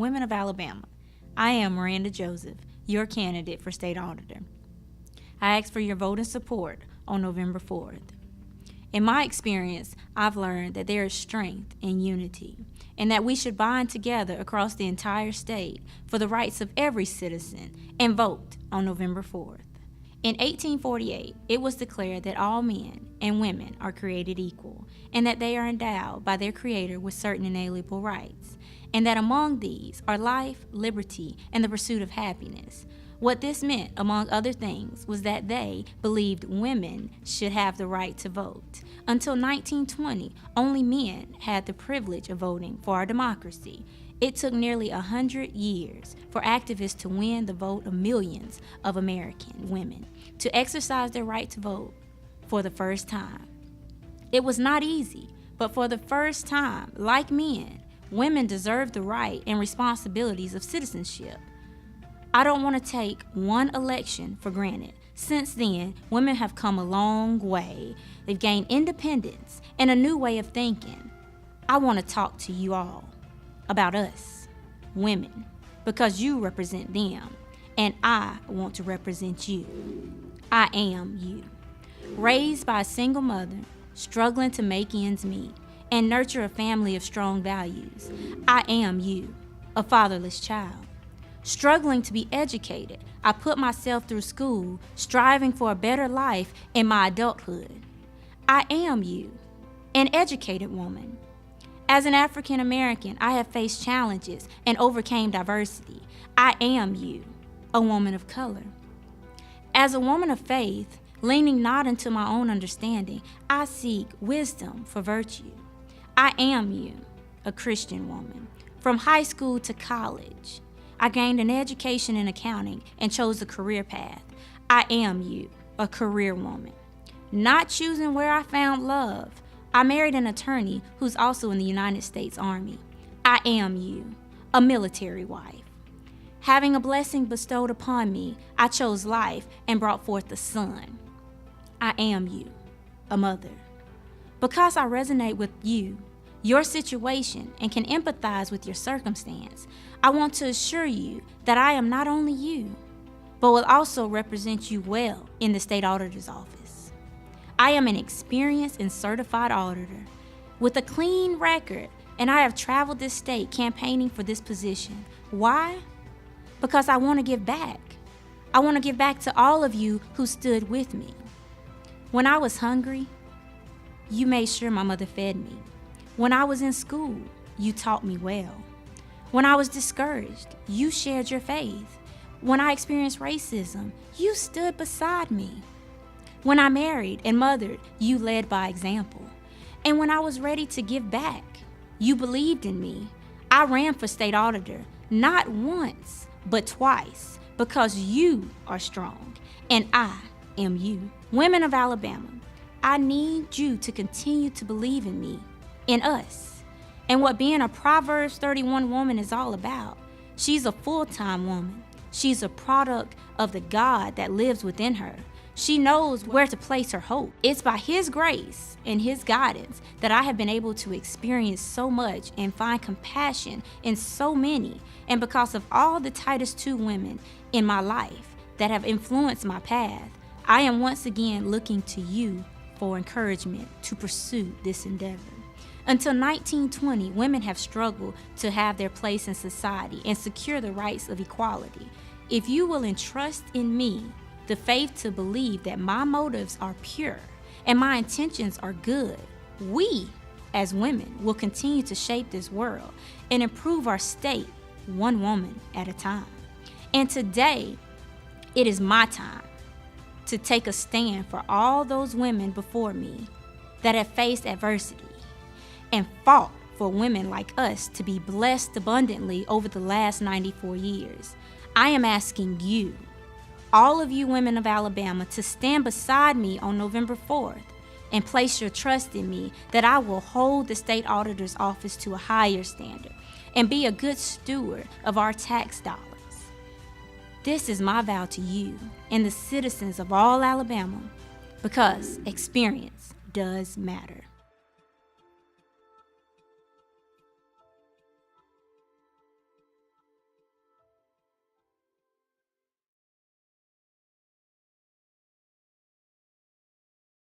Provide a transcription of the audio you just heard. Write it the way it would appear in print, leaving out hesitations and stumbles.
Women of Alabama. I am Miranda Joseph, your candidate for State Auditor. I ask for your vote and support on November 4th. In my experience, I've learned that there is strength in unity and that we should bind together across the entire state for the rights of every citizen and vote on November 4th. In 1848, it was declared that all men and women are created equal and that they are endowed by their Creator with certain inalienable rights, and that among these are life, liberty, and the pursuit of happiness. What this meant, among other things, was that they believed women should have the right to vote. Until 1920, only men had the privilege of voting for our democracy. It took nearly 100 years for activists to win the vote of millions of American women to exercise their right to vote for the first time. It was not easy, but for the first time, like men, women deserve the right and responsibilities of citizenship. I don't want to take one election for granted. Since then, women have come a long way. They've gained independence and a new way of thinking. I want to talk to you all about us, women, because you represent them, and I want to represent you. I am you. Raised by a single mother, struggling to make ends meet, and nurture a family of strong values. I am you, a fatherless child. Struggling to be educated, I put myself through school, striving for a better life in my adulthood. I am you, an educated woman. As an African American, I have faced challenges and overcame diversity. I am you, a woman of color. As a woman of faith, leaning not into my own understanding, I seek wisdom for virtue. I am you, a Christian woman. From high school to college, I gained an education in accounting and chose a career path. I am you, a career woman. Not choosing where I found love, I married an attorney who's also in the United States Army. I am you, a military wife. Having a blessing bestowed upon me, I chose life and brought forth a son. I am you, a mother. Because I resonate with you, your situation, and can empathize with your circumstance, I want to assure you that I am not only you, but will also represent you well in the State Auditor's Office. I am an experienced and certified auditor with a clean record, and I have traveled this state campaigning for this position. Why? Because I want to give back. I want to give back to all of you who stood with me. When I was hungry, you made sure my mother fed me. When I was in school, you taught me well. When I was discouraged, you shared your faith. When I experienced racism, you stood beside me. When I married and mothered, you led by example. And when I was ready to give back, you believed in me. I ran for state auditor, not once, but twice, because you are strong, and I am you. Women of Alabama, I need you to continue to believe in me, in us, and what being a Proverbs 31 woman is all about. She's a full-time woman. She's a product of the God that lives within her. She knows where to place her hope. It's by His grace and His guidance that I have been able to experience so much and find compassion in so many. And because of all the Titus II women in my life that have influenced my path, I am once again looking to you for encouragement to pursue this endeavor. Until 1920, women have struggled to have their place in society and secure the rights of equality. If you will entrust in me the faith to believe that my motives are pure and my intentions are good, we, as women, will continue to shape this world and improve our state one woman at a time. And today, it is my time to take a stand for all those women before me that have faced adversity and fought for women like us to be blessed abundantly over the last 94 years. I am asking you, all of you women of Alabama, to stand beside me on November 4th and place your trust in me that I will hold the State Auditor's Office to a higher standard and be a good steward of our tax dollars. This is my vow to you and the citizens of all Alabama, because experience does matter.